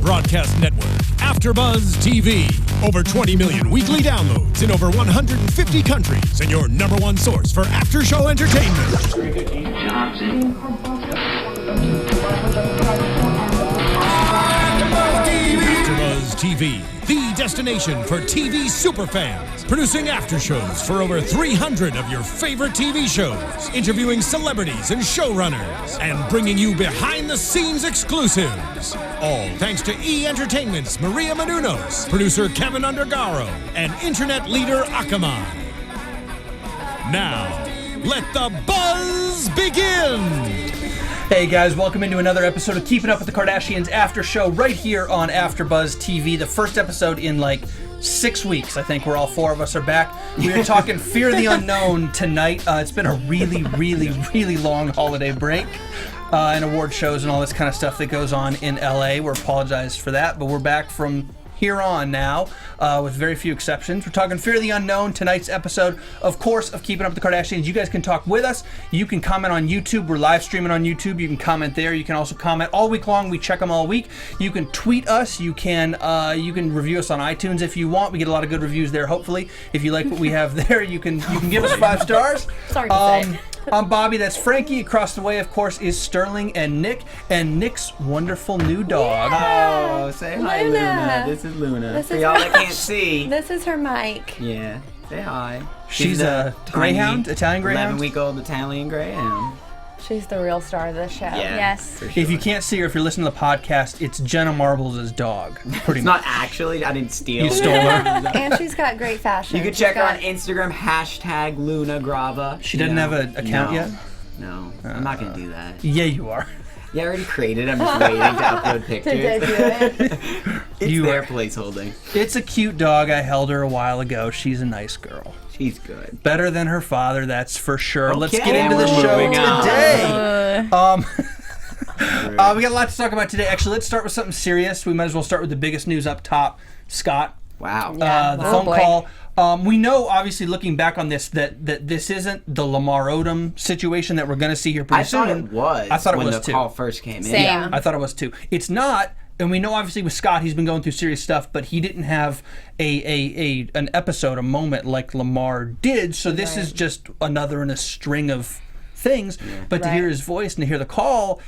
broadcast network, AFTERBUZZ TV. Over 20 million weekly downloads in over 150 countries, and your number one source for after-show entertainment. AFTERBUZZ TV, the destination for TV superfans, producing after shows for over 300 of your favorite TV shows, interviewing celebrities and showrunners, and bringing you behind-the-scenes exclusives. All thanks to E! Entertainment's Maria Menounos, producer Kevin Undergaro, and internet leader Akamai. Now, let the buzz begin! Hey guys, welcome into another episode of Keeping Up With the Kardashians after show right here on AFTERBUZZ TV. The first episode in like 6 weeks, I think, where all four of us are back. We are talking Fear the Unknown tonight. It's been a really long holiday break. And award shows and all this kind of stuff that goes on in LA. We're apologized for that, but we're back from here on now, with very few exceptions. We're talking Fear the Unknown, tonight's episode, of course, of Keeping Up With the Kardashians. You guys can talk with us. You can comment on YouTube. We're live streaming on YouTube. You can comment there. You can also comment all week long. We check them all week. You can tweet us. You can review us on iTunes if you want. We get a lot of good reviews there, hopefully. If you like what we have there, you can give us 5 stars. Sorry to say. I'm Bobby, that's Frankie. Across the way, of course, is Sterling and Nick's wonderful new dog. Yeah. Oh, say hi, Luna. This is Luna. For y'all that can't see. This is her mic. Yeah, say hi. She's a greyhound, Italian greyhound? 11-week-old Italian greyhound. She's the real star of the show. Yeah, Yes. for sure. If you can't see her, if you're listening to the podcast, it's Jenna Marbles' dog. Pretty It's much. not actually, I didn't steal You stole her. And she's got great fashion. You can check her on Instagram, hashtag Luna Grava. She doesn't have an account yet? No, I'm not going to do that. Yeah, you are. Yeah, I already created it. I'm just waiting to upload pictures. To debut it. It's You their are- placeholding. It's a cute dog. I held her a while ago. She's a nice girl. She's good. Better than her father, that's for sure. Let's Okay, get into the we're show moving on. today. We got a lot to talk about today. Actually, let's start with something serious. We might as well start with the biggest news up top. Scott. Wow. Yeah. The Oh, phone boy. call. We know, obviously, looking back on this, that this isn't the Lamar Odom situation that we're going to see here pretty I soon. thought it was I thought it when was the too. call first came in. Same. Yeah. I thought it was too. It's not, and we know obviously with Scott, he's been going through serious stuff, but he didn't have an episode, a moment like Lamar did. So this is just another in a string of things. But to Right. hear his voice and to hear the call.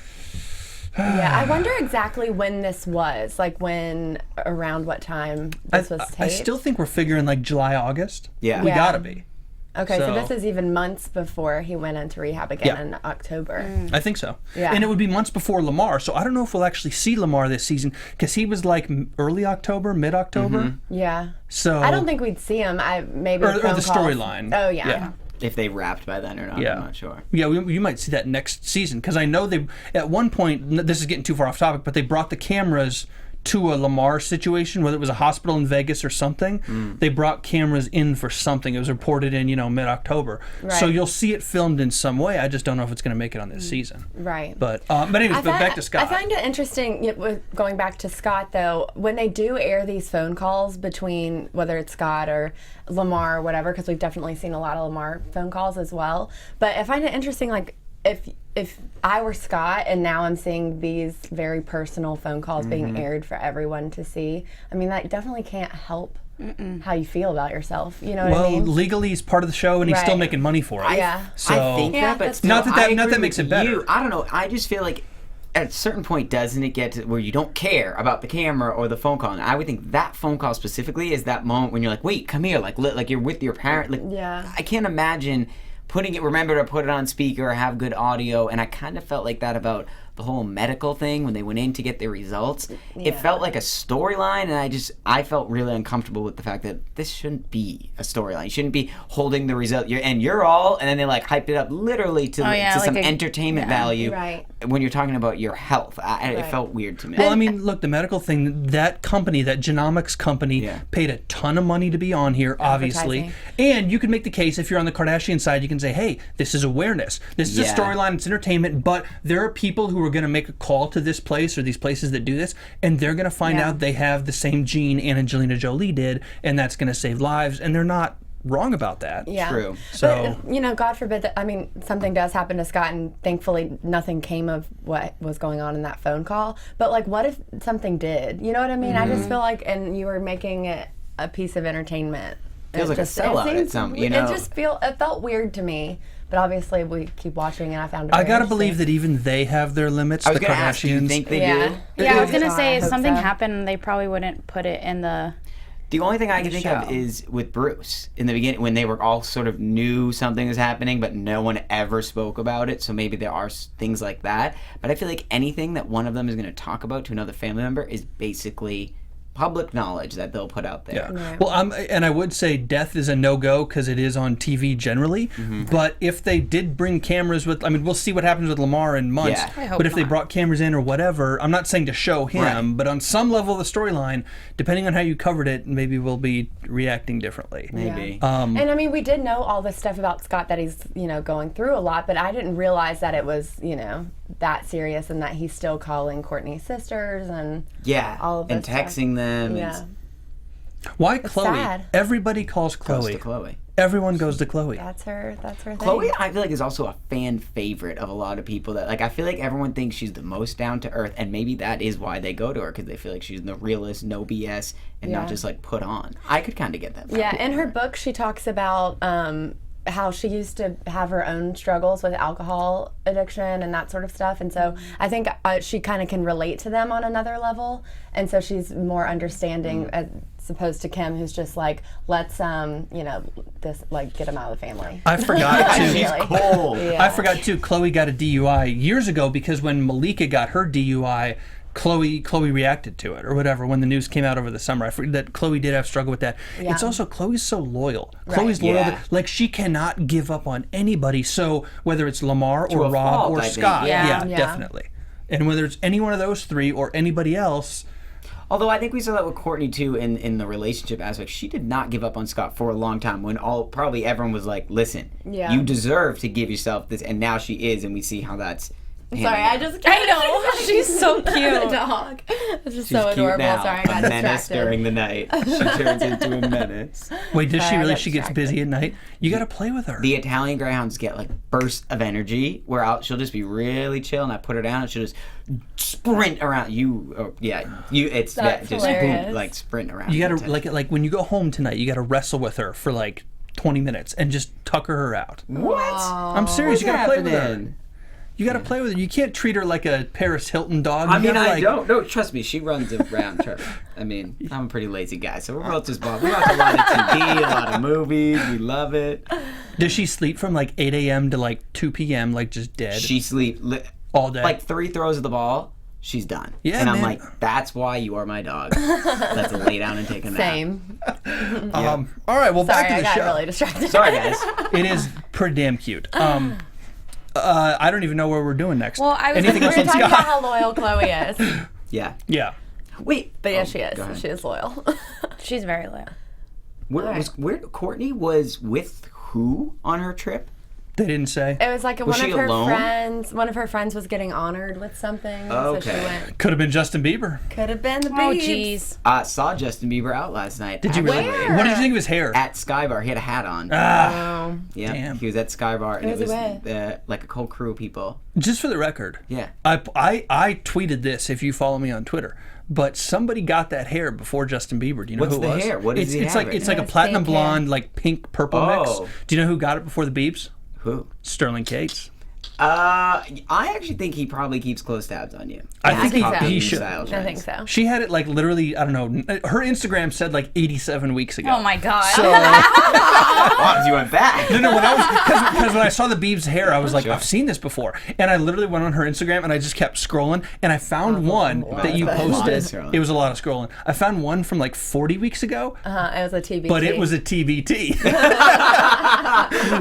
Yeah, I wonder exactly when this was. Like when, around what time this was taped. I still think we're figuring like July, August. Yeah. We Yeah. gotta be. Okay, so So- this is even months before he went into rehab again in October. I think so. Yeah. And it would be months before Lamar. So I don't know if we'll actually see Lamar this season because he was like early October, mid-October. Yeah. So I don't think we'd see him. Maybe Or phone the calls. storyline. Oh, yeah. Yeah. If they wrapped by then or not, Yeah. I'm not sure. Yeah, you might see that next season because I know they at one point. This is getting too far off topic, but they brought the cameras to a Lamar situation, whether it was a hospital in Vegas or something. They brought cameras in for something. It was reported in mid-October, so Right. you'll see it filmed in some way. I just don't know if it's going to make it on this season. Right. But anyways, back to Scott. I find it interesting, with going back to Scott, though, when they do air these phone calls between whether it's Scott or Lamar or whatever, because we've definitely seen a lot of Lamar phone calls as well. But I find it interesting, like, if I were Scott and now I'm seeing these very personal phone calls being aired for everyone to see, I mean, that definitely can't help how you feel about yourself. You know what I well, mean? legally he's part of the show and he's still Right. making money for it. Yeah. So I think Yeah, that, but that's still, Not that that- I not that agree makes with it better. you. I don't know. I just feel like at a certain point, doesn't it get to where you don't care about the camera or the phone call? And I would think that phone call specifically is that moment when you're like, wait, come here, like you're with your parent. Like, Yeah. I can't imagine remember to put it on speaker or have good audio. And I kind of felt like that about the whole medical thing when they went in to get their results. It felt like a storyline, and I felt really uncomfortable with the fact that this shouldn't be a storyline. You shouldn't be holding the result. And then they like hyped it up literally to like some entertainment value Right. when you're talking about your health. It felt weird to me. Well, I mean, look, the medical thing, that company, that genomics company, paid a ton of money to be on here, obviously. And you can make the case, if you're on the Kardashian side, you can say, hey, this is awareness. This is a storyline, it's entertainment, but there are people who are going to make a call to this place or these places that do this, and they're going to find out they have the same gene Angelina Jolie did, and that's going to save lives, and they're not wrong about that. Yeah. True. So But, you know, God forbid that, I mean, something does happen to Scott, and thankfully nothing came of what was going on in that phone call. But, like, what if something did? You know what I mean? I just feel like, and you were making it a piece of entertainment. Feels like a sellout at some, you know. It felt weird to me. But obviously, we keep watching, and I found it I very gotta interesting. believe that even they have their limits. I was The going to ask, do you Kardashians. think they Yeah. do? Yeah, I was gonna So say I if hope something so. happened, they probably wouldn't put it in the. The only thing I can think of show. is with Bruce in the beginning when they were all sort of knew something was happening, but no one ever spoke about it. So maybe there are things like that. But I feel like anything that one of them is going to talk about to another family member is basically public knowledge that they'll put out there. Yeah. Well, and I would say death is a no-go because it is on TV generally. But if they did bring cameras with, I mean, we'll see what happens with Lamar in months. Yeah. I hope But if they not. brought cameras in or whatever, I'm not saying to show him, Right. but on some level of the storyline, depending on how you covered it, maybe we'll be reacting differently. Maybe. And I mean, we did know all this stuff about Scott that he's, you know, going through a lot, but I didn't realize that it was, you know, that serious and that he's still calling Courtney's sisters and Yeah. all of and this stuff. texting them. Yeah. Why Chloe? sad. Everybody calls Close Chloe. to Chloe. Everyone goes to Chloe. That's her thing. Chloe, I feel like, is also a fan favorite of a lot of people. That like, I feel like everyone thinks she's the most down to earth, and maybe that is why they go to her because they feel like she's the realest, no BS, and not Yeah. just like put on. I could kind of get that. Yeah, vibe in from her book, she talks about how she used to have her own struggles with alcohol addiction and that sort of stuff. And so I think she kind of can relate to them on another level. And so she's more understanding as opposed to Kim, who's just like, let's, you know, this, like, get him out of the family. I forgot to. She's cold. Yeah. I forgot too. Chloe got a DUI years ago because when Malika got her DUI, Chloe reacted to it or whatever when the news came out over the summer. I forget that Chloe did have struggle with that. Yeah. It's also Chloe's so loyal. Chloe's loyal. Yeah. That, like she cannot give up on anybody. So whether it's Lamar or a Rob fault, or I think. Scott, Yeah. Yeah. definitely. And whether it's any one of those three or anybody else. Although I think we saw that with Courtney too in the relationship aspect. She did not give up on Scott for a long time when probably everyone was like, listen, Yeah. you deserve to give yourself this, and now she is, and we see how that's Sorry, I know. She's so The cute. dog. It's just She's so cute adorable. now. Sorry, I got a menace distracted. during the night. She turns into a menace. Wait, does she Sorry, I really? got She gets distracted. busy at night. You got to play with her. The Italian Greyhounds get like bursts of energy where she'll just be really chill, and I put her down, and she'll just sprint around you. It's That's just hilarious. boom, like sprint around. You got to like when you go home tonight. You got to wrestle with her for like 20 minutes and just tucker her out. what? I'm serious. What's You got to play with her. happening? You got to play with her. You can't treat her like a Paris Hilton dog. I You mean, gotta, I like, don't. No, trust me, she runs around. I mean, I'm a pretty lazy guy, so we're both just bothered. We watch a lot of TV, a lot of movies. We love it. Does she sleep from like 8 a.m. to like 2 p.m. like just dead She sleeps all day? like 3 throws of the ball. She's done. Yeah, and I'm man. like, that's why you are my dog. Let's lay down and take a nap. Same. all right, well, Sorry, back to I the got show. really distracted. Sorry, guys. It is pretty damn cute. I don't even know where we're doing next. Well, I was Anything We else were on talking about Scott? how loyal Chloe is. Yeah. Yeah. Wait. But yeah, Oh, she go is. ahead. She is loyal. She's very loyal. Where Courtney was with who on her trip? They didn't say. It was like Was one she of her alone? friends. One of her friends was getting honored with something, so she Okay. went. Could have been Justin Bieber. Could have been the Oh, Biebs. jeez. Saw Justin Bieber out last night. Did you really? Where? What did you think of his hair? At Skybar. He had a hat on. Oh. Yeah. damn. He was at Skybar, and Who it was was he like a whole crew of people. Just for the record. Yeah. I tweeted this if you follow me on Twitter. But somebody got that hair before Justin Bieber. Do you know What's who the it was? hair? What does he it's have like it? it's like a It's platinum pink hair. blonde, like pink purple Oh. mix. Do you know who got it before the Biebs? Who? Sterling Cates. I actually think he probably keeps close tabs on you. I Yeah, think I think so. he should. Style I think trends. so. She had it like literally, I don't know. Her Instagram said like 87 weeks ago. Oh my god. So Oh, you went back. no, when I was because when I saw the Biebs hair, I was like, I've seen this before, and I literally went on her Instagram and I just kept scrolling, and I found one that you That's a lot of posted. scrolling. It was a lot of scrolling. I found one from like 40 weeks ago, It was a TBT. but it was a TBT.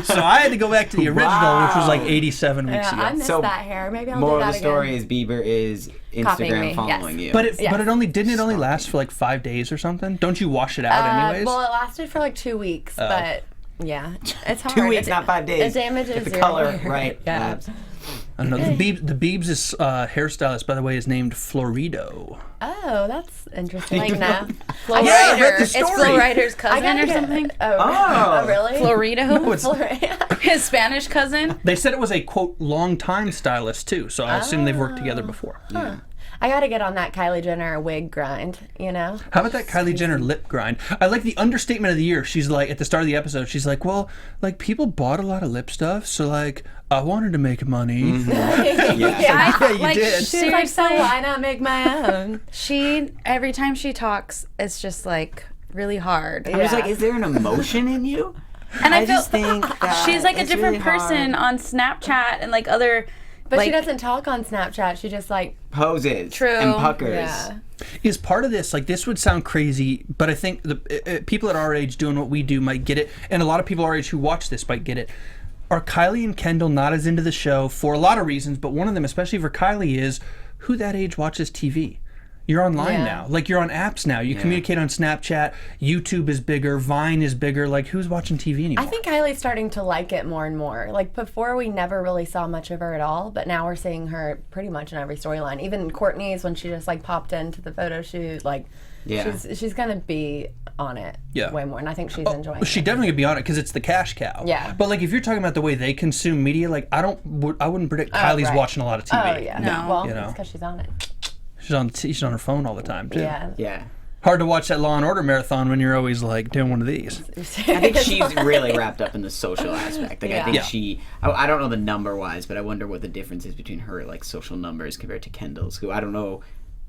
So I had to go back to the original, which was like 87 weeks Yeah, ago. I missed So, that hair. Maybe I'll Moral do of that the story again. is Bieber is Copying Instagram me, following yes. you. But it Yeah. didn't it only last for like 5 days or something? Don't you wash it out anyways? Well, it lasted for like 2 weeks, but yeah, it's hard. 2 weeks, not 5 days. It damages Get the your color hair. right. Yeah. Labs. I don't know. The Biebs' hairstylist, by the way, is named Florido. Oh, that's interesting. Like, no. Flo Yeah, I read Rider. the It's story. Flo Rider's cousin gotta or get- something. Oh, really? Florido. No, it's- His Spanish cousin. They said it was a, quote, long-time stylist, too, so I assume they've worked together before. I gotta get on that Kylie Jenner wig grind, you know? How about that Kylie Jenner lip grind? I like the understatement of the year. She's like, at the start of the episode, she's like, well, like, people bought a lot of lip stuff, so, like, I wanted to make money. Yeah, you did. She's like, so Seriously, why not make my own? every time she talks, it's just like really hard. I was Yeah. like, is there an emotion in you? And I feel just think that she's like a it's different really person hard. on Snapchat and like other. But like, she doesn't talk on Snapchat. She just like, Poses True. and puckers. yeah. Is part of this, like, this would sound crazy, but I think the people at our age doing what we do might get it, and a lot of people our age who watch this might get it. Are Kylie and Kendall not as into the show for a lot of reasons, but one of them, especially for Kylie, is who that age watches TV? You're online Yeah. now. Like, you're on apps now. You communicate on Snapchat. YouTube is bigger. Vine is bigger. Like, who's watching TV anymore? I think Kylie's starting to like it more and more. Like before, we never really saw much of her at all, but now we're seeing her pretty much in every storyline. Even Courtney's, when she just like popped into the photo shoot, like she's gonna be on it way more, and I think she's enjoying it. She definitely could be on it because it's the cash cow. Yeah. But like, if you're talking about the way they consume media, like I wouldn't predict Kylie's right. watching a lot of TV. Oh yeah, No. well, You know. it's because she's on it. She's on her phone all the time too. Yeah. Yeah. Hard to watch that Law and Order marathon when you're always like doing one of these. I think she's really wrapped up in the social aspect. Like, I think I don't know the number-wise, but I wonder what the difference is between her, like, social numbers compared to Kendall's, who I don't know,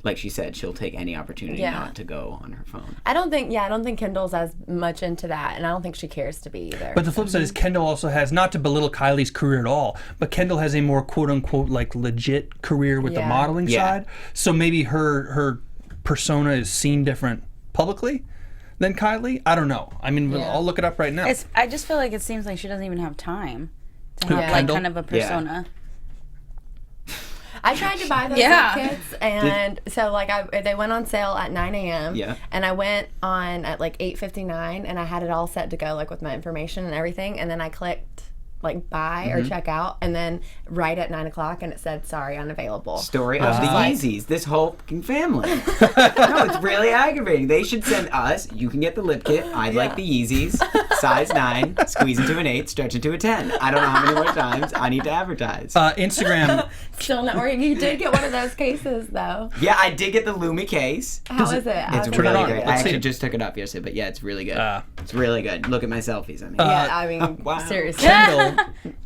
like she said, she'll take any opportunity not to go on her phone. I don't think Kendall's as much into that, and I don't think she cares to be either. But the flip side is Kendall also has, not to belittle Kylie's career at all, but Kendall has a more quote-unquote like legit career with the modeling side. So maybe her persona is seen different publicly than Kylie. I don't know. I mean, I'll look it up right now. I just feel like it seems like she doesn't even have time to Who, have like Kendall? kind of a persona. I tried to buy those kits, and so like they went on sale at 9 a.m. Yeah. And I went on at like 8:59, and I had it all set to go, like with my information and everything, and then I clicked like buy or check out, and then right at 9 o'clock, and it said sorry, unavailable. Story of the Yeezys. This whole fucking family. No, it's really aggravating. They should send us. You can get the lip kit. I'd like the Yeezys. Size 9. Squeeze into an 8. Stretch into a 10. I don't know how many more times I need to advertise. Instagram. Still not working. You did get one of those cases though. Yeah, I did get the Lumi case. How is it? It's Turn it really on. great. I Let's see actually it. just took it up yesterday, but yeah, it's really good. It's really good. Look at my selfies. I mean, Yeah, I mean, wow. seriously. Kendall,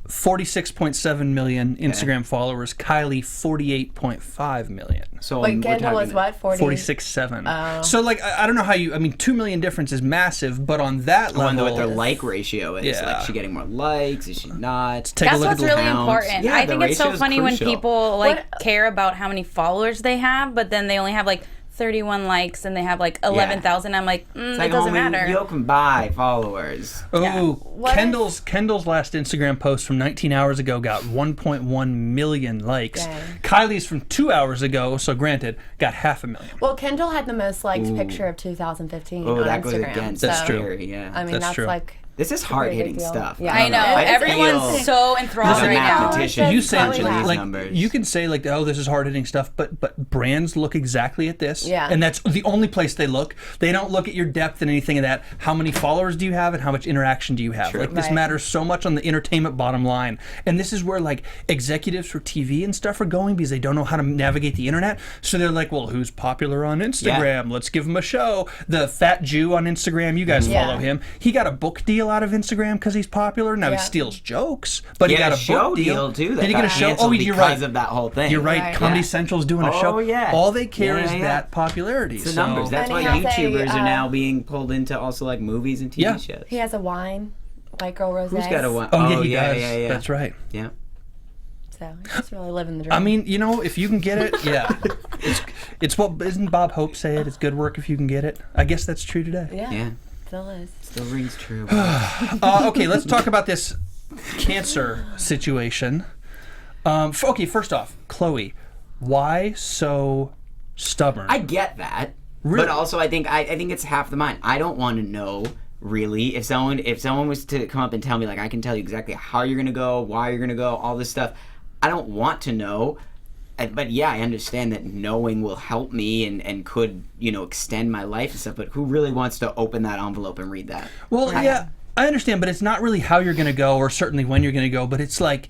46.7 million Instagram followers. Kylie, 48.5 million. So Wait, we're Kendall was talking- what? 40? 46.7. So like, I don't know how you. I mean, 2 million difference is massive, but on that I wonder level, what their like ratio is. Yeah. Like, is she getting more likes? Is she not? take a That's look what's at the really count. important. Yeah, I the think it's so ratio's funny when crucial. people like What- care about how many followers they have, but then they only have like 31 likes and they have like 11,000. I'm like, It's it like, doesn't homie, matter. You can buy followers. Oh, What Kendall's last Instagram post from 19 hours ago got 1.1 million likes. Dang. Kylie's from 2 hours ago, so granted, got 500,000. Well, Kendall had the most liked picture of 2015 Oh, on that goes Instagram. against That's so, true. theory, yeah. I mean, That's that's true. like This is a pretty hard-hitting big deal. stuff. Yeah. I know. I Everyone's feel- so enthralled As a right now. mathematician, You say Chloe crunching these like numbers. you can say like, oh, this is hard hitting stuff, but brands look exactly at this, Yeah. and that's the only place they look. They don't look at your depth and anything of that. How many followers do you have, and how much interaction do you have? Like this Right. matters so much on the entertainment bottom line, and this is where like executives for TV and stuff are going because they don't know how to navigate the internet. So they're like, well, who's popular on Instagram? Let's give him a show. The fat Jew on Instagram, you guys Yeah. follow him. He got a book deal out of Instagram because he's popular. Now he Yeah. steals jokes, but he He had got a a show book deal too. That Did he get a got show? canceled You're because right. of that whole thing. You're right. Right. Comedy Yeah. Central's doing a Oh, show. yeah. All they care Yeah, is yeah. that popularity. It's the so- numbers. That's And why he has a, YouTubers are now uh, being pulled into also like movies and TV Yeah. shows. He has a wine, White Girl Rosé. Who's got a one? Oh, yeah, he yeah, does. yeah, yeah. That's right. Yeah. So he's really living the dream. I mean, you know, if you can get it, yeah. It's what isn't Bob Hope say it? It's good work if you can get it. I guess that's true today. yeah, Yeah. still is. Still rings true. Okay, let's talk about this cancer situation. Okay, first off, Chloe, why so stubborn? I get that, Really? but also I think it's half the mind. I don't want to know really if someone was to come up and tell me like I can tell you exactly how you're gonna go, why you're gonna go, all this stuff. I don't want to know. But yeah, I understand that knowing will help me and could, extend my life and stuff. But who really wants to open that envelope and read that? Well, yeah, I understand, but it's not really how you're going to go, or certainly when you're going to go. But it's like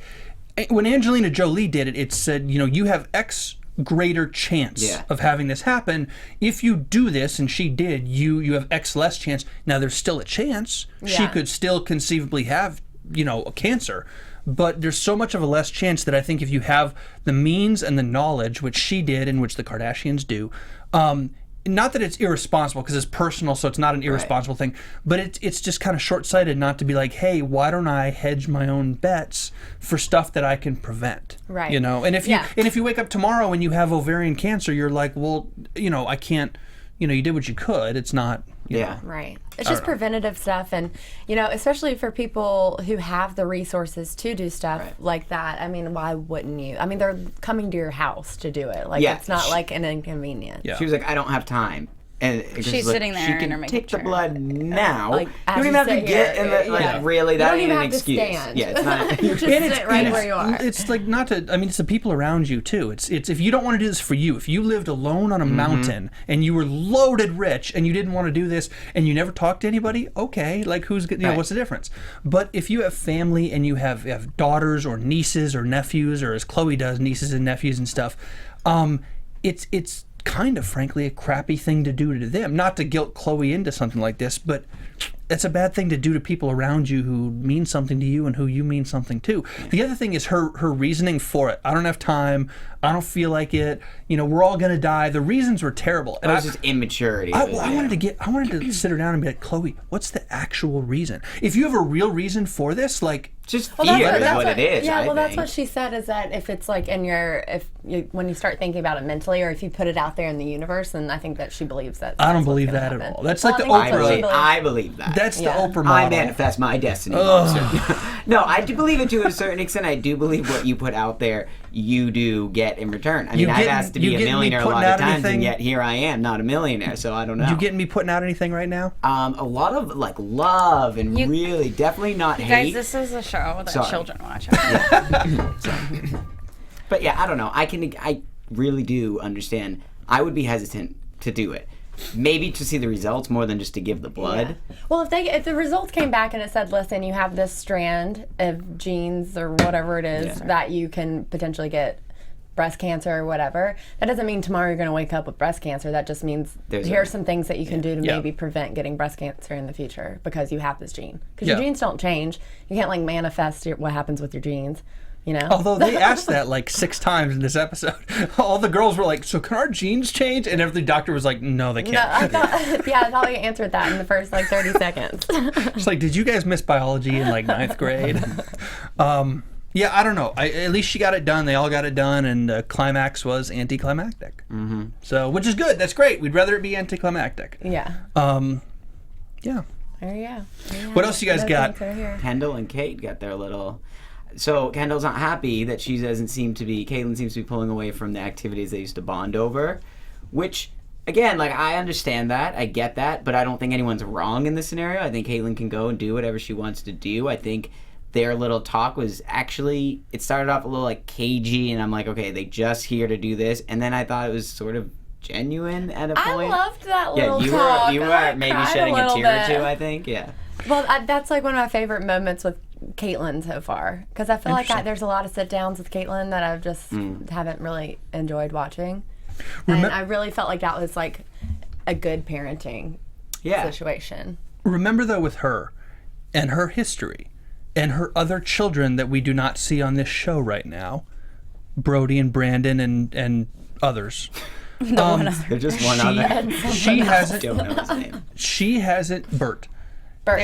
when Angelina Jolie did it, it said, you have X greater chance of having this happen. If you do this, and she did, you have X less chance. Now there's still a chance. She could still conceivably have, a cancer. But there's so much of a less chance that I think if you have the means and the knowledge, which she did and which the Kardashians do, not that it's irresponsible because it's personal, so it's not an irresponsible thing, but it's just kind of short-sighted not to be like, hey, why don't I hedge my own bets for stuff that I can prevent? Right. And if you wake up tomorrow and you have ovarian cancer, you're like, well, I can't. You did what you could. It's not. Right. It's just preventative stuff, and especially for people who have the resources to do stuff like that. I mean, why wouldn't you? I mean, they're coming to your house to do it. Like it's not like an inconvenience. Yeah. She was like, I don't have time. And she's sitting there she in her can makeup take the chair. blood now. Like, you don't even have to get in the really. That ain't an excuse. Stand. Yeah, it's not. You just sit right where you are. It's like not to. I mean, it's the people around you too. It's if you don't want to do this for you. If you lived alone on a mountain and you were loaded rich and you didn't want to do this and you never talked to anybody, okay, like who's what's the difference? But if you have family and you have daughters or nieces or nephews, or as Chloe does, nieces and nephews and stuff, it's kind of, frankly, a crappy thing to do to them. Not to guilt Chloe into something like this, but it's a bad thing to do to people around you who mean something to you and who you mean something to. Yeah. The other thing is her reasoning for it. I don't have time. I don't feel like it. We're all gonna die. The reasons were terrible. And it was just immaturity. I wanted to sit her down and be like, Chloe, what's the actual reason? If you have a real reason for this, like, just fear is what it is. Yeah, I think. That's what she said, is that if it's like when you start thinking about it mentally, or if you put it out there in the universe, then I think that she believes that. I don't believe that happen. At all. That's like the Oprah. I believe that. That's the Oprah model. I manifest my destiny. No, I do believe it to a certain extent. I do believe what you put out there, you do get in return. I mean, I've asked to be a millionaire a lot of times, and yet here I am, not a millionaire. So I don't know. You getting me putting out anything right now? A lot of like love and really definitely not hate. Guys, this is a show that children watch. But yeah, I don't know. I really do understand. I would be hesitant to do it. Maybe to see the results more than just to give the blood. Yeah. Well, if the results came back and it said, listen, you have this strand of genes or whatever it is that you can potentially get breast cancer or whatever, that doesn't mean tomorrow you're going to wake up with breast cancer. That just means here are some things that you can do to maybe prevent getting breast cancer in the future because you have this gene. Because your genes don't change. You can't like manifest what happens with your genes. Although they asked that like 6 times in this episode. All the girls were like, so can our genes change? And every doctor was like, no, they can't. No, I thought we answered that in the first like 30 seconds. It's like, did you guys miss biology in like 9th grade? Yeah, I don't know. At least she got it done. They all got it done, and the climax was anticlimactic. Mm-hmm. So, which is good. That's great. We'd rather it be anticlimactic. Yeah. Yeah. There you go. What else you guys got? Kendall and Kate got their little... So Kendall's not happy that Caitlyn seems to be pulling away from the activities they used to bond over, which, again, like, I understand that, I get that, but I don't think anyone's wrong in this scenario. I think Caitlyn can go and do whatever she wants to do. I think their little talk was actually, it started off a little like cagey, and I'm like, okay, they just here to do this, and then I thought it was sort of genuine at a point. I loved that little talk. Yeah, you were maybe shedding a tear or two, I think, yeah. Well, that's like one of my favorite moments with Caitlyn so far, because I feel like there's a lot of sit downs with Caitlyn that I just haven't really enjoyed watching, and I really felt like that was like a good parenting situation. Remember though, with her and her history and her other children that we do not see on this show right now, Brody and Brandon and others. They're just one other. She hasn't. Don't know his name. She hasn't. Bert.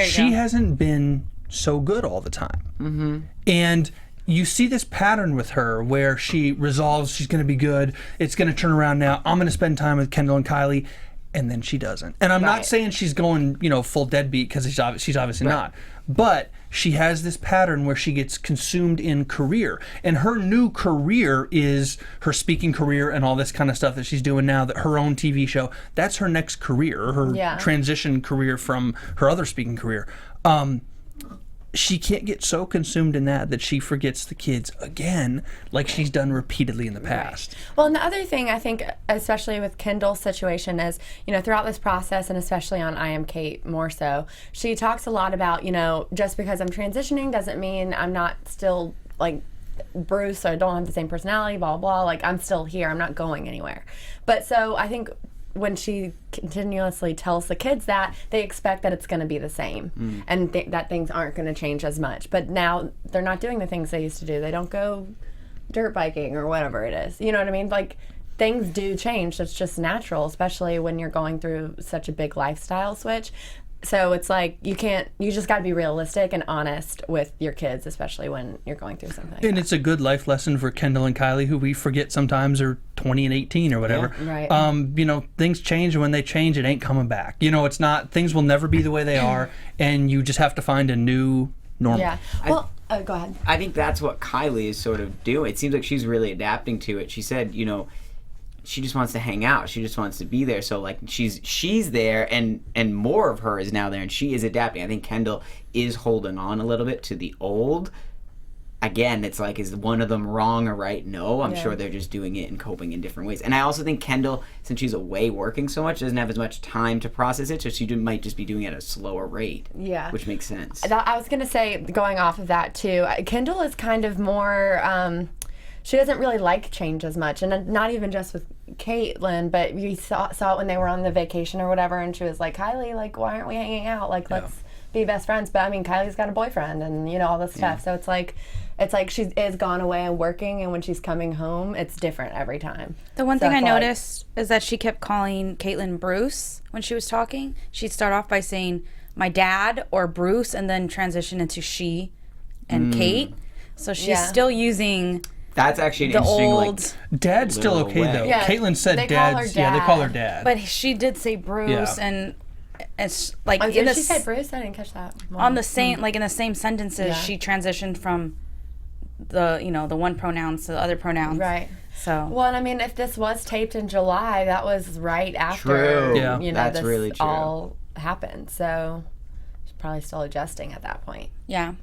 She hasn't been so good all the time. Mm-hmm. And you see this pattern with her where she resolves she's going to be good. It's going to turn around now. I'm going to spend time with Kendall and Kylie. And then she doesn't. And I'm not saying she's going, full deadbeat, because she's obviously not. But she has this pattern where she gets consumed in career. And her new career is her speaking career and all this kind of stuff that she's doing now, that her own TV show. That's her next career, her transition career from her other speaking career. she can't get so consumed in that she forgets the kids again, like she's done repeatedly in the past. Well, and the other thing I think, especially with Kendall's situation, is, throughout this process, and especially on I Am Kate more so, she talks a lot about, just because I'm transitioning doesn't mean I'm not still, like, Bruce, or I don't have the same personality, blah, blah, like, I'm still here, I'm not going anywhere. But so I think when she continuously tells the kids that, they expect that it's going to be the same and that things aren't going to change as much. But now they're not doing the things they used to do. They don't go dirt biking or whatever it is. You know what I mean? Like, things do change. It's just natural, especially when you're going through such a big lifestyle switch. So it's like you just got to be realistic and honest with your kids, especially when you're going through something. And it's a good life lesson for Kendall and Kylie, who we forget sometimes are 20 and 18 or whatever. Yeah. Right. Things change, and when they change, it ain't coming back. It's not, things will never be the way they are, and you just have to find a new normal. Yeah. Well, go ahead. I think that's what Kylie is sort of doing. It seems like she's really adapting to it. She said, she just wants to hang out. She just wants to be there. So like she's there, and more of her is now there, and she is adapting. I think Kendall is holding on a little bit to the old. Again, it's like, is one of them wrong or right? No, I'm sure they're just doing it and coping in different ways. And I also think Kendall, since she's away working so much, doesn't have as much time to process it, so she might just be doing it at a slower rate. Yeah. Which makes sense. I was going to say, going off of that too, Kendall is kind of more, she doesn't really like change as much, and not even just with Caitlyn, but we saw it when they were on the vacation or whatever, and she was like, Kylie, like, why aren't we hanging out? Like, let's be best friends. But I mean, Kylie's got a boyfriend and all this stuff. So it's like she is gone away and working, and when she's coming home, it's different every time. The one thing I noticed is that she kept calling Caitlyn Bruce when she was talking. She'd start off by saying my dad or Bruce, and then transition into she and Kate. So she's still using. That's actually an the interesting, old. Dad's still okay though. Yeah, Caitlyn said they call her dad's. Yeah, they call her dad. But she did say Bruce, and it's like Did she say Bruce? I didn't catch that. On the same, like in the same sentences, she transitioned from the the one pronouns to the other pronouns. Right. So. Well, and I mean, if this was taped in July, that was right after. True. Yeah. That's this really true. all happened. So she's probably still adjusting at that point. Yeah.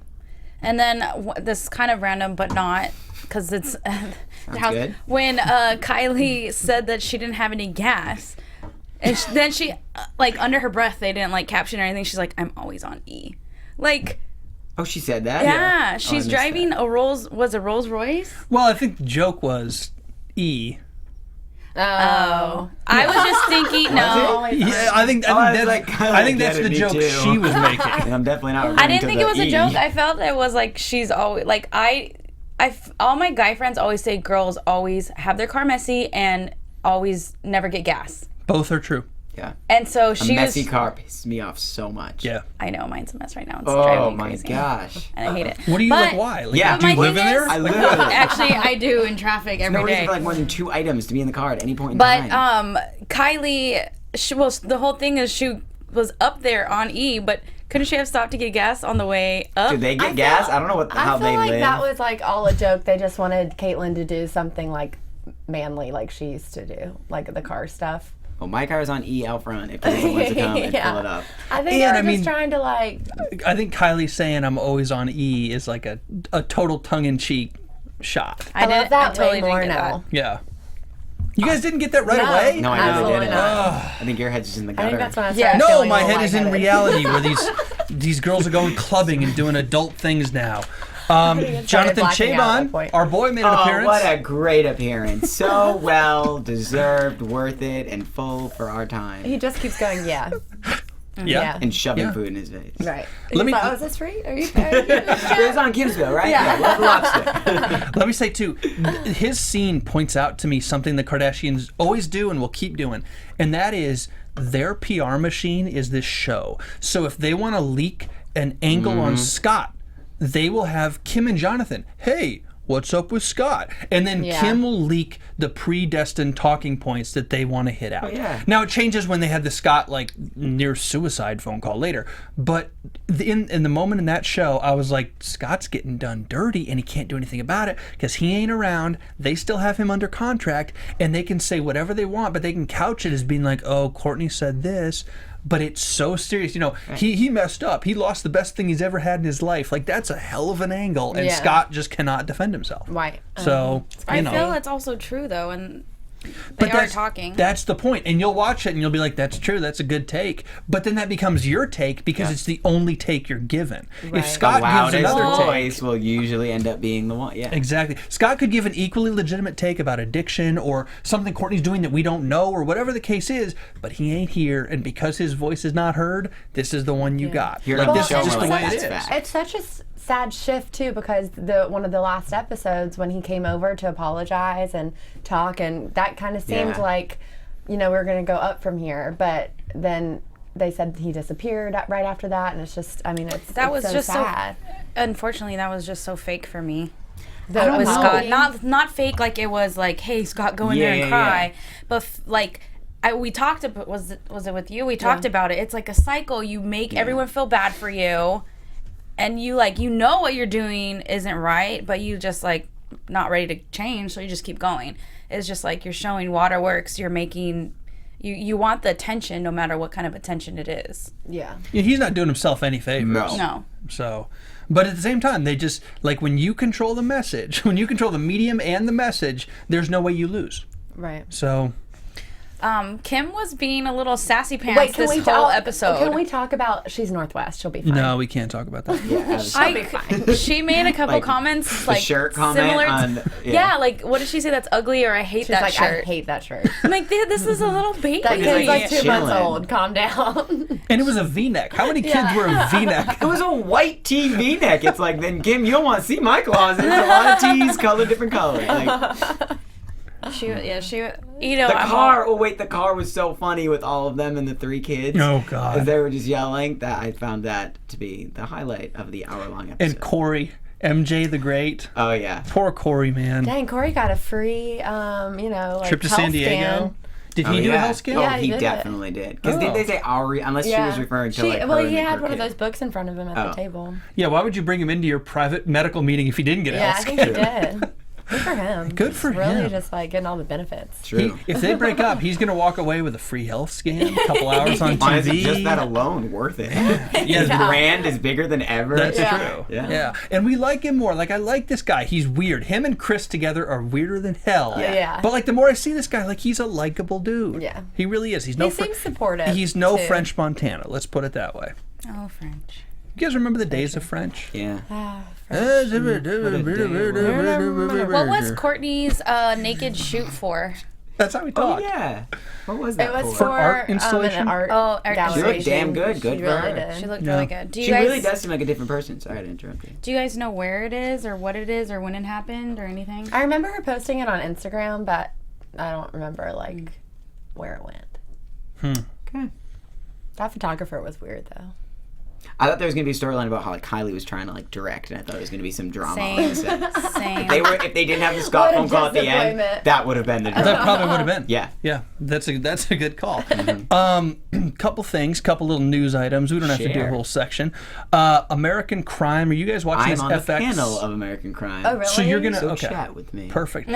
And then this is kind of random, but not, because it's good. When Kylie said that she didn't have any gas, and then she like under her breath, they didn't like caption or anything. She's like, "I'm always on E," like. Oh, she said that? Yeah, Oh, she's I driving missed a Rolls Royce. Well, I think the joke was E. Oh. I was just thinking, no. Yeah, I think that's the joke she was making. I'm definitely not. I didn't think it was a joke. E. I felt it was like she's always like all my guy friends always say girls always have their car messy and always never get gas. Both are true. Yeah. And so A messy car pisses me off so much. Yeah. I know, mine's a mess right now. It's Oh driving me my crazy. gosh. And I hate it. What do you But- like? Why? Like, Yeah. do you My live in thing there? is- I literally. Actually, I do in traffic every No day. reason for like more than 2 items to be in the car at any point in But time. Kylie, the whole thing is she was up there on E, but couldn't she have stopped to get gas on the way up? Did they get gas? I don't know how they I feel like live. that was like all a joke. They just wanted Caitlyn to do something like manly, like she used to do, like the car stuff. Well, my car is on E out front if anyone wants to come and fill it up. I think And they I were mean- just trying to like. I think Kylie saying I'm always on E is like a total tongue-in-cheek shot. I love that totally way more didn't get that. now. Yeah. You guys didn't get that right No. away? No, I really Absolutely didn't. not. I think your head's just in the I gutter. think that's when I Yeah. started No, feeling my a little head is in lightheaded. reality where these girls are going clubbing and doing adult things now. started Jonathan blacking out at that Chabon, point. our boy, made an Oh, appearance. what a great appearance. So well deserved, worth it, and full for our time. He just keeps going, yeah. Yeah. And shoving Yeah. food in his face. Right. Let me- He's like, oh, is this free? Are you It was on Kimsville, right? Yeah. Love the lobster. Let me say, too, his scene points out to me something the Kardashians always do and will keep doing, and that is their PR machine is this show. So if they want to leak an angle on Scott, they will have Kim and Jonathan, hey, what's up with Scott? And then Yeah. Kim will leak the predestined talking points that they want to hit out. yeah. Now it changes when they had the Scott like near suicide phone call later. But in the moment in that show, I was like, Scott's getting done dirty and he can't do anything about it because he ain't around. They still have him under contract and they can say whatever they want, but they can couch it as being like, oh, Courtney said this. but it's so serious. You know, he messed up. He lost the best thing he's ever had in his life. Like, that's a hell of an angle, and Scott just cannot defend himself. Right. So, I feel it's also true, though, and they are talking. That's the point. And you'll watch it and you'll be like, that's true, that's a good take. But then that becomes your take because it's the only take you're given. If Scott gives another voice will usually end up being the one. Yeah. Exactly. Scott could give an equally legitimate take about addiction or something Courtney's doing that we don't know or whatever the case is, but he ain't here, and because his voice is not heard, this is the one you got. Like, this is just the way it is. It's such a sad shift too, because one of the last episodes when he came over to apologize and talk, and that kind of seemed like, you know, we're going to go up from here, but then they said he disappeared right after that, and it's just, I mean, it's so sad. Unfortunately, that was just so fake for me. That was Scott, not fake like it was like, hey, Scott, go in there and cry, but like. We talked about, was it with you? We talked about it. It's like a cycle. You make everyone feel bad for you, and you know what you're doing isn't right, but you just like not ready to change, so you just keep going. It's just like you're showing waterworks. You're making you want the attention, no matter what kind of attention it is. Yeah. He's not doing himself any favors. No. So, but at the same time, they just like when you control the message, when you control the medium and the message, there's no way you lose. Right. So. Kim was being a little sassy pants this whole episode. Can we talk about, she's Northwest, she'll be fine. No, we can't talk about that. She'll be fine. She made a couple comments like shirt comment similar on, like what did she say? That's ugly, or I hate that shirt. I hate that shirt. I'm like, this is a little baby. That kid's like 2 months old. Calm down. And it was a V-neck. How many kids wear a V-neck? It was a white tee V-neck. It's like, then Kim, you don't want to see my closet. There's a lot of tees, colored different colors. Like, she the car was so funny with all of them and the 3 kids. Oh God. As they were just yelling, that I found that to be the highlight of the hour-long episode. And Corey, MJ the Great. Oh yeah. Poor Corey, man. Dang, Corey got a free like trip to San Diego. Scan. Did he do a health scan? Oh, Yeah, he did definitely did. Because did they say Ari? Unless she was referring to like. Well, her he and had her one of kid. those books in front of him at the table. Yeah, why would you bring him into your private medical meeting if he didn't get a health scan? Yeah, I think he did. Good for him. Good for He's him. Really just like getting all the benefits. True. If they break up, he's going to walk away with a free health scan, a couple hours on TV. Just that alone worth it. His brand is bigger than ever. That's true. Yeah. And we like him more. Like, I like this guy. He's weird. Him and Chris together are weirder than hell. Yeah. But like the more I see this guy, like he's a likable dude. Yeah. He really is. He seems supportive. He's no too. French Montana. Let's put it that way. Oh, French. You guys remember the days of French? Yeah. What was Courtney's naked shoot for? That's how we Oh talk. yeah. What was that? It was For art installation? an art art gallery. She looked damn good. Good She for really her. did. She looked really good. She really does seem like a different person. Sorry to interrupt you. Do you guys know where it is, or what it is, or when it happened, or anything? I remember her posting it on Instagram, but I don't remember like where it went. Okay. That photographer was weird though. I thought there was gonna be a storyline about how like Kylie was trying to like direct, and I thought it was gonna be some drama. Same. Same. If they didn't have the Scott What a phone call at the end, disappointment. that would have been the drama. That probably would have been. Yeah. Yeah. That's a good call. Couple things, couple little news items. We don't have to do a Share. whole section. American Crime. Are you guys watching I'm this on the FX? panel of American Crime. Oh really? So you're gonna So chat with me. Perfect.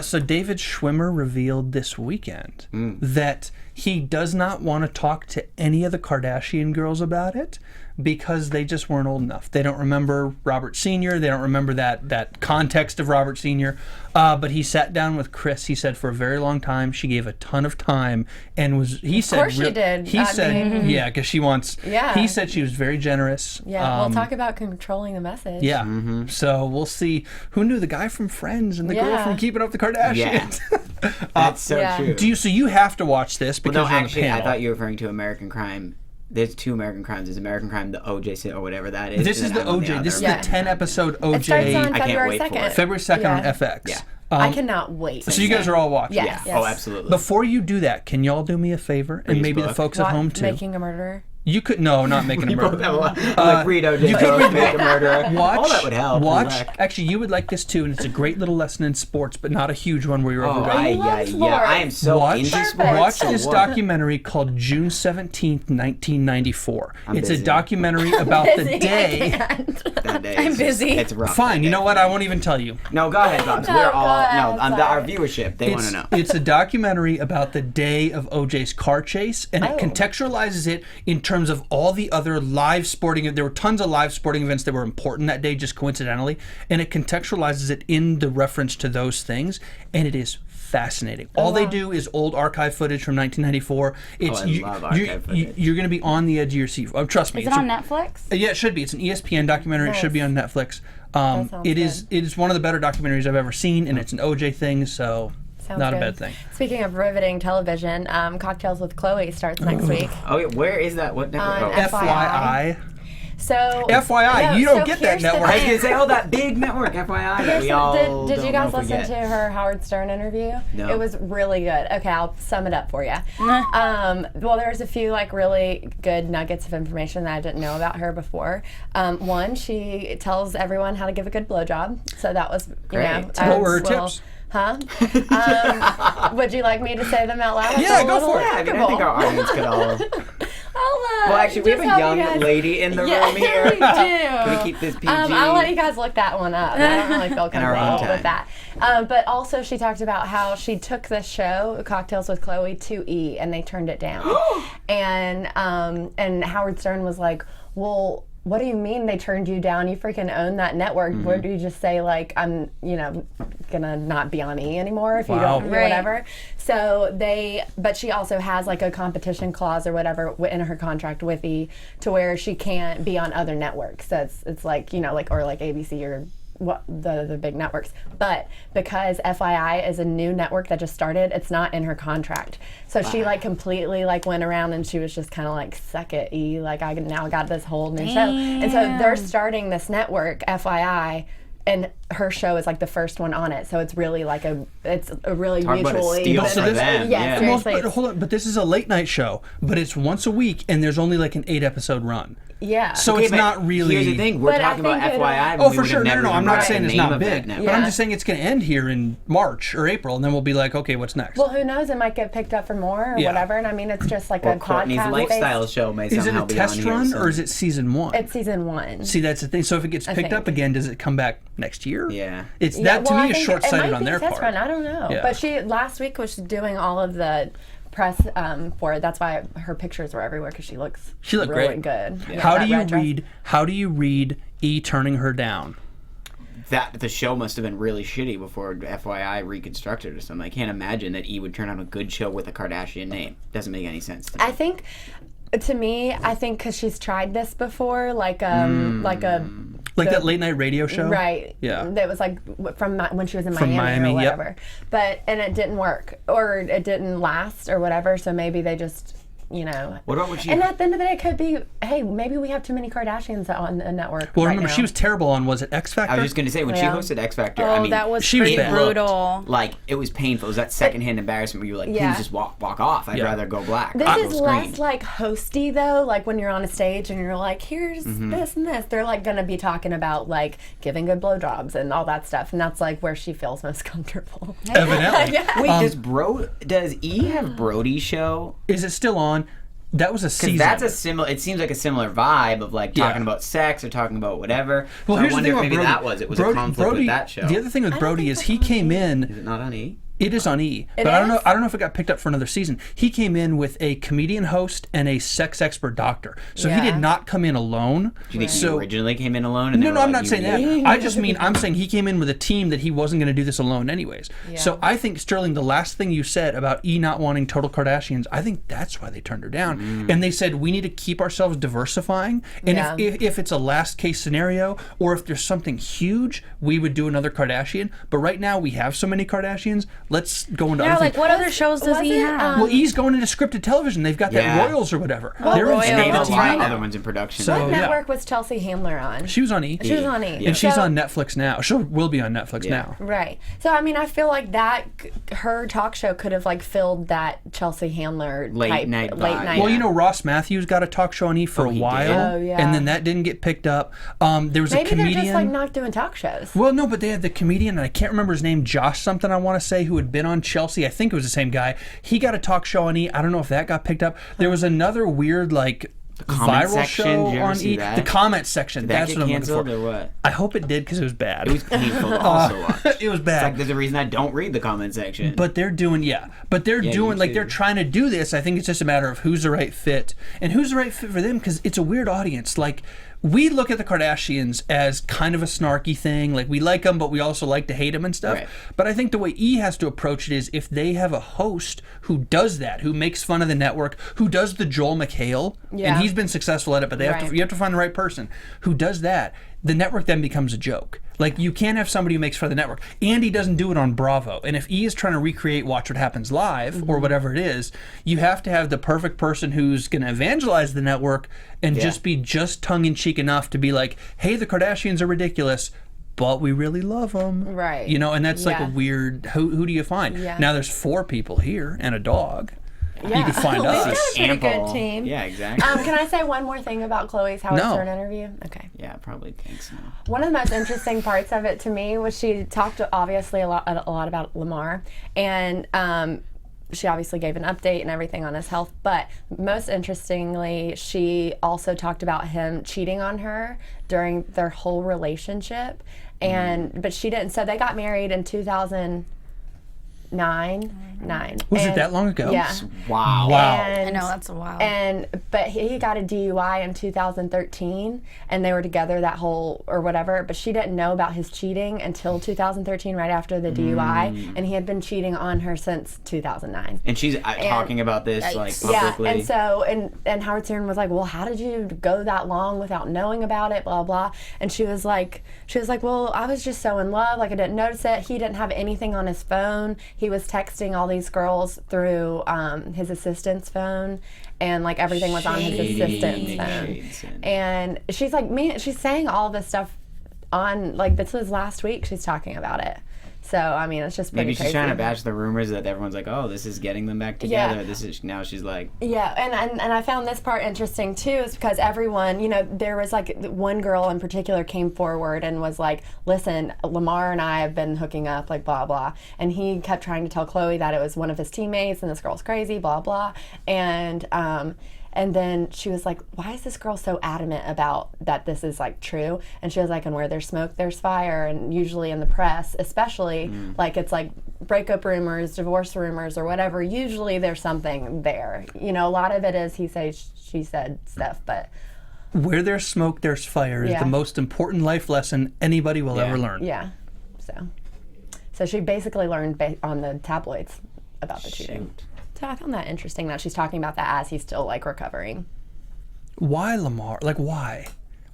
So David Schwimmer revealed this weekend that he does not want to talk to any of the Kardashian girls about it because they just weren't old enough. They don't remember Robert Sr. They don't remember that context of Robert Sr. But he sat down with Chris. He said for a very long time she gave a ton of time and was. He said. Of course she did. He said, yeah, because she wants. Yeah. He said she was very generous. Yeah, we'll talk about controlling the message. Yeah. So we'll see. Who knew the guy from Friends and the girl from Keeping Up with the Kardashians? That's so Yeah. true. So you have to watch this because Well, no, you're on the actually, I panel. thought you were referring to American Crime. There's 2 American Crimes. There's American Crime, the OJ or whatever that is. This and is then the I'm on OJ. This is Yeah. the 10-episode OJ. It starts on I can't February wait for 2nd. it. February 2nd on Yeah. FX. Yeah. I cannot wait. So you guys are all watching. Yes. Oh, absolutely. Before you do that, can y'all do me a favor, and Please, maybe the book. folks at home too? Making a Murderer. You could not making a murderer. Like read OJ you could read make a murderer. Watch. All that would help. Actually, you would like this too, and it's a great little lesson in sports, but not a huge one where you're Oh, overwhelmed. I am so into sports. Watch So this what? documentary called June 17th, 1994. It's busy. a documentary about the day. That day I'm is busy. It's rough. Fine, you know what? I won't even tell you. No, go ahead, Bobs. No, We're go all ahead, I'm our sorry. viewership. They want to know. It's a documentary about the day of OJ's car chase, and it contextualizes it in terms of all the other live sporting. There were tons of live sporting events that were important that day, just coincidentally, and it contextualizes it in the reference to those things, and it is fascinating. All they do is old archive footage from 1994. It's love archive footage. You're going to be on the edge of your seat. Oh, trust me. Is it on Netflix? Yeah, it should be. It's an ESPN documentary. It should be on Netflix. sounds It is one of the better documentaries I've ever seen, and it's an OJ thing, so Sounds not a good. bad thing. Speaking of riveting television, Cocktails with Chloe starts next week. Oh, yeah, where is that? What network? On Oh. FYI. So FYI, you don't get that here's the network. I was thing. gonna say, oh, that big network, FYI, that we all Did don't you guys know if we listen get. to her Howard Stern interview? No. It was really good. Okay, I'll sum it up for you. Well, there's a few like really good nuggets of information that I didn't know about her before. One, she tells everyone how to give a good blowjob. So that was, you know, Great. What were her little- tips? Huh? Would you like me to say them out loud? Yeah, It's a go little for it. Yeah, I mean, I think our audience could all. Well, actually, we have just a help you young guys. lady in the Yeah, room here. we do. Can we keep this PG? I'll let you guys look that one up. I don't really feel In our own comfortable time. with that. But also, she talked about how she took this show, Cocktails with Chloe, to E, and they turned it down. and Howard Stern was like, well, what do you mean they turned you down? You freaking own that network. Mm-hmm. Where do you just say, like, I'm, gonna not be on E anymore if you Wow. don't do Right. whatever? But she also has like a competition clause or whatever in her contract with E to where she can't be on other networks. So it's like, or like ABC or what the big networks. But because FYI is a new network that just started, it's not in her contract. So she like completely like went around and she was just kind of like, suck it, E, like I now got this whole new show. And so they're starting this network, FYI, and her show is like the first one on it. So it's really like it's a really Talk about a mutually steal for them, yeah. Well, seriously. but hold on, but this is a late night show, but it's once a week, and there's only like an 8-episode run. Yeah. So Okay, it's but not really. Here's the thing: we're But I talking about think FYI. Oh, we for would sure. have No, never no, I'm even not heard saying the it's name not of that big, network. but I'm Yeah. just saying it's going to end here in March or April, and then we'll be like, okay, what's next? Well, who knows? It might get picked up for more or Yeah. whatever. And I mean, it's just like Or a Courtney's podcast. lifestyle show may Is it somehow a be test on here, run so- or is it season 1? It's season 1. See, that's the thing. So if it gets picked think. up again, does it come back next year? Yeah. It's Yeah, that to well, I me is think short-sighted it might on be their a test part. Run. I don't know. Yeah. But she last week was doing all of the press for it. That's why her pictures were everywhere because she looked looked really great. good. Yeah, How that do you red dress. read? How do you read E turning her down? That the show must have been really shitty before FYI reconstructed or something. I can't imagine that E would turn on a good show with a Kardashian name. Doesn't make any sense to me. I think, to me, because she's tried this before, like a Like that late night radio show? right. Yeah. That was like from when she was in From Miami, or Miami, yep. whatever. And it didn't work or it didn't last or whatever. So maybe they just. What about when she? And at the end of the day, it could be, hey, maybe we have too many Kardashians on the network. Well, right remember, now. she was terrible on, was it X Factor? I was just gonna say when she Yeah. hosted X Factor. Oh, I mean, that was she was pretty bad. brutal. like it was painful. It was that secondhand embarrassment where you're like, Yeah. please just walk off. I'd Yeah. rather go black. This I'll is go less scream. like hosty though, like when you're on a stage and you're like, here's this and this. They're like gonna be talking about like giving good blowjobs and all that stuff, and that's like where she feels most comfortable. Evidently. Yeah. Wait, does E have Brody's show? Is it still on? That was a season. Because that's a similar. It seems like a similar vibe of like talking about sex or talking about whatever. Well, So here's I wonder the if thing maybe about that Brody. was it was a conflict with that show. The other thing with Brody is he came in. Is it not on E? It is on E, It but I don't know. is? I don't know if it got picked up for another season. He came in with a comedian host and a sex expert doctor, so he Yeah. did not come in alone. Do you think so, he originally came in alone? And they No, were no, I'm like, not saying that. I just mean I'm saying he came in with a team that he wasn't going to do this alone anyways. So I think Sterling, the last thing you said about E not wanting total Kardashians, I think that's why they turned her down. And they said we need to keep ourselves diversifying. And Yeah. if it's a last case scenario or if there's something huge, we would do another Kardashian. But right now we have so many Kardashians. Let's go into Yeah, other like things. what other shows does he wasn't, have? Well, E's going into scripted television. They've got that Yeah. Royals or whatever. Oh, They're in Royals. And they have a scripted lot TV of now. other ones in production. So- What yeah. network was Chelsea Handler on? She was on E. She was on E. And she's So- on Netflix now. She will be on Netflix Yeah. now. Right. So I mean, I feel like that her talk show could have like filled that Chelsea Handler Late type night late vibe. night. Well, you know, Ross Matthews got a talk show on E for a he while, did? Oh, yeah. and then that didn't get picked up. There was maybe a comedian. they're just like not doing talk shows. Well, no, but they had the comedian, and I can't remember his name, Josh something, I want to say, who had been on Chelsea. I think it was the same guy. He got a talk show on E. I don't know if that got picked up. There was another weird, like, comment viral section, show did you ever on see E. that? The comment section. Did that That's get what I'm canceled looking or for. what? I hope it did because it was bad. It was painful to also watch. It was It's bad. like there's a reason I don't read the comment section. But they're doing, doing, like, too. they're trying to do this. I think it's just a matter of who's the right fit. And who's the right fit for them, because it's a weird audience. Like, we look at the Kardashians as kind of a snarky thing. Like, we like them, but we also like to hate them and stuff. Right. But I think the way E has to approach it is if they have a host who does that, who makes fun of the network, who does the Joel McHale, Yeah. and he's been successful at it, but they Right. you have to find the right person who does that. The network then becomes a joke. Like, you can't have somebody who makes fun of the network. Andy doesn't do it on Bravo. And if E is trying to recreate Watch What Happens Live or whatever it is, you have to have the perfect person who's going to evangelize the network and just be just tongue-in-cheek enough to be like, hey, the Kardashians are ridiculous, but we really love them. Right. You know, and that's like a Yeah. weird, who do you find? Yeah. Now there's 4 people here and a dog. Yeah. You could find We've got us. a pretty Ample. good team. Yeah, exactly. Can I say one more thing about Chloe's Howard No. Stern interview? Okay. Yeah, probably thanks. No. One of the most interesting parts of it to me was she talked obviously a lot about Lamar, and she obviously gave an update and everything on his health. But most interestingly, she also talked about him cheating on her during their whole relationship, and but she didn't. So they got married in 2009. Was it that long ago? Yeah. Wow. Wow. And, I know, that's a while. But he got a DUI in 2013, and they were together that whole or whatever. But she didn't know about his cheating until 2013, right after the DUI, and he had been cheating on her since 2009. And she's talking about this like Yeah, publicly. and so and Howard Stern was like, well, how did you go that long without knowing about it? Blah blah. And she was like, well, I was just so in love, like I didn't notice it. He didn't have anything on his phone. He was texting all these girls through his assistant's phone, and like everything was on his assistant's phone. And she's like, man, she's saying all this stuff on like this was last week. She's talking about it. So I mean, it's just pretty Maybe she's crazy. trying to batch the rumors that everyone's like, oh, this is getting them back together. This is now she's like, Yeah, and I found this part interesting too, is because everyone, you know, there was like one girl in particular came forward and was like, listen, Lamar and I have been hooking up, like blah blah, and he kept trying to tell Chloe that it was one of his teammates and this girl's crazy, blah blah, and then she was like, why is this girl so adamant about that this is like true? And she was like, and where there's smoke, there's fire. And usually in the press, especially like it's like breakup rumors, divorce rumors or whatever, usually there's something there. You know, a lot of it is he said, she said stuff, but Where there's smoke, there's fire is Yeah. the most important life lesson anybody will ever learn. yeah. So she basically learned on the tabloids about the cheating. So I found that interesting that she's talking about that as he's still like recovering. Why Lamar? Like, why?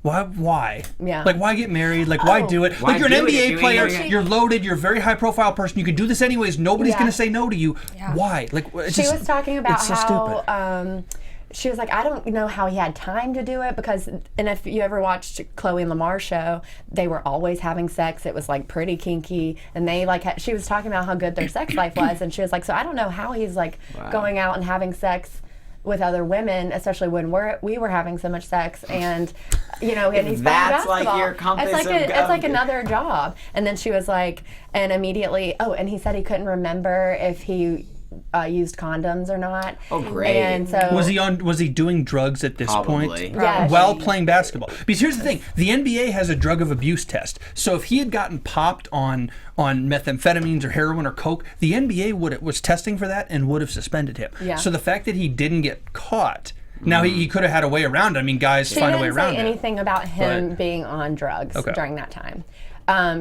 Why? Yeah. Like, why get married? Like, why do it? Why Like, you're an do it if NBA you player. ain't- You're loaded. You're a very high profile person. You can do this anyways. Nobody's Yeah. going to say no to you. Yeah. Why? Like, it's She just, was talking about it's so how stupid. she was like, I don't know how he had time to do it because, and if you ever watched Chloe and Lamar's show, they were always having sex. It was like pretty kinky, and they like she was talking about how good their sex life was, and she was like, so I don't know how he's like going out and having sex with other women, especially when we were having so much sex, and you know, and he's playing That's like basketball. your compass It's like of it's like another job. And then she was like, and immediately, and he said he couldn't remember if he used condoms or not. Oh, great. And so Was he doing drugs at this Probably. point? Yeah, While playing basketball? Because here's the thing: the NBA has a drug of abuse test. So if he had gotten popped on methamphetamines or heroin or coke, the NBA was testing for that and would have suspended him. Yeah. So the fact that he didn't get caught, now he could have had a way around it. I mean, guys She find a way didn't around say it. anything about him But- being on drugs Okay. during that time.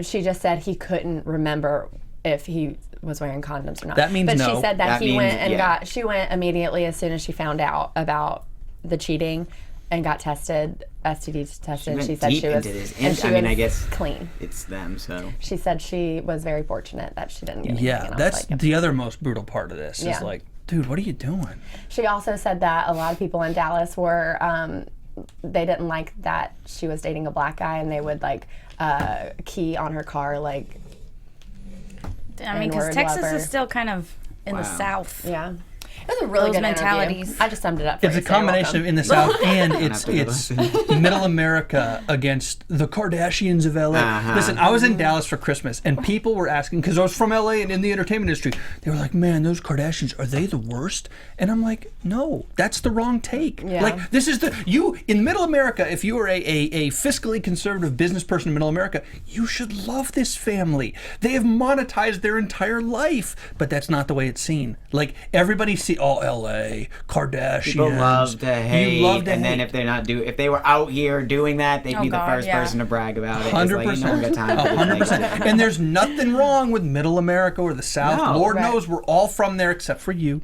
She just said he couldn't remember if he was wearing condoms or not. That means but no. she said that, That he went means- and yeah. she went immediately as soon as she found out about the cheating and got tested STD tested. went She said deep she was, into this. and she I mean, was I guess clean. it's them, so. She said she was very fortunate that she didn't get anything. Yeah, and I was that's like, the other most brutal part of this. Yeah. Is like, dude, what are you doing? She also said that a lot of people in Dallas were, they didn't like that she was dating a black guy, and they would like key on her car like. I mean, because N-word Texas lover. is still kind of in the Wow. South. Yeah. It was a really Those good mentalities. interview. I just summed it up for It's you, a so you're combination of welcome. in the South and it's have to go middle America against the Kardashians of LA. Uh-huh. Listen, I was in Dallas for Christmas and people were asking, because I was from LA and in the entertainment industry, they were like, man, those Kardashians, are they the worst? And I'm like, no, that's the wrong take. Yeah. Like, this is in middle America, if you are a fiscally conservative business person in middle America, you should love this family. They have monetized their entire life, but that's not the way it's seen. Like, everybody see, LA, Kardashians. People love to hate, You love to and hate. then if they were out here doing that, they'd Oh, be the God, first yeah. person to brag about it. It's like, you 100%. don't got time for this, like, 100%. And there's nothing wrong with middle America or the South. No. Lord Right. knows we're all from there except for you.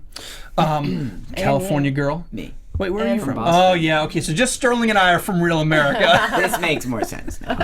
California girl. Me. Wait, where are you From from? Boston. Oh, yeah, okay. So just Sterling and I are from real America. This makes more sense now.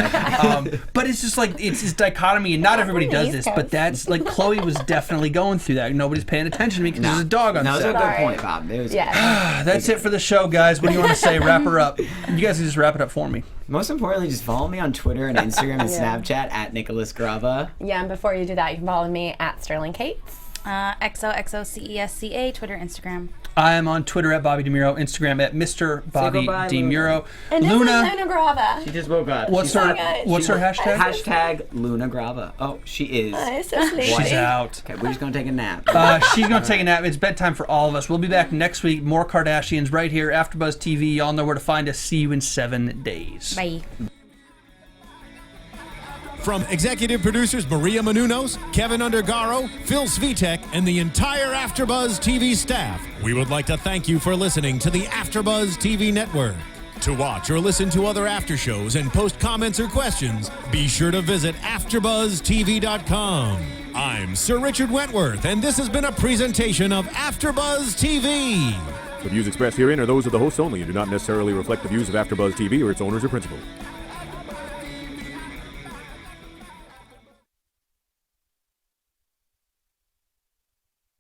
But it's just like, it's this dichotomy, and not everybody does this, but that's, like, Chloe was definitely going through that. Nobody's paying attention to me because there's a dog on No, that's a set. good Sorry. point, Bob. It was Yeah. That's it for the show, guys. What do you want to say? Wrap her up. You guys can just wrap it up for me. Most importantly, just follow me on Twitter and Instagram and Yeah. Snapchat at Nicholas Grava. Yeah, and before you do that, you can follow me at Sterling Cates. XOXOCESCA, Twitter, Instagram. I am on Twitter at Bobby DeMuro, Instagram at Mr. Bobby goodbye, DeMuro. And this Luna, is Luna Grava. She just woke up. what's She's her good. what's her hashtag? Hashtag Luna Grava. Oh, she is. It's so sweet. She's out. Okay, we're just gonna take a nap. She's gonna take a nap. It's bedtime for all of us. We'll be back next week. More Kardashians right here, AfterBuzz TV. Y'all know where to find us. See you in 7 days. Bye. From executive producers Maria Menounos, Kevin Undergaro, Phil Svitek, and the entire AfterBuzz TV staff, we would like to thank you for listening to the AfterBuzz TV network. To watch or listen to other after shows and post comments or questions, be sure to visit AfterBuzzTV.com. I'm Sir Richard Wentworth, and this has been a presentation of AfterBuzz TV. The views expressed herein are those of the hosts only and do not necessarily reflect the views of AfterBuzz TV or its owners or principals.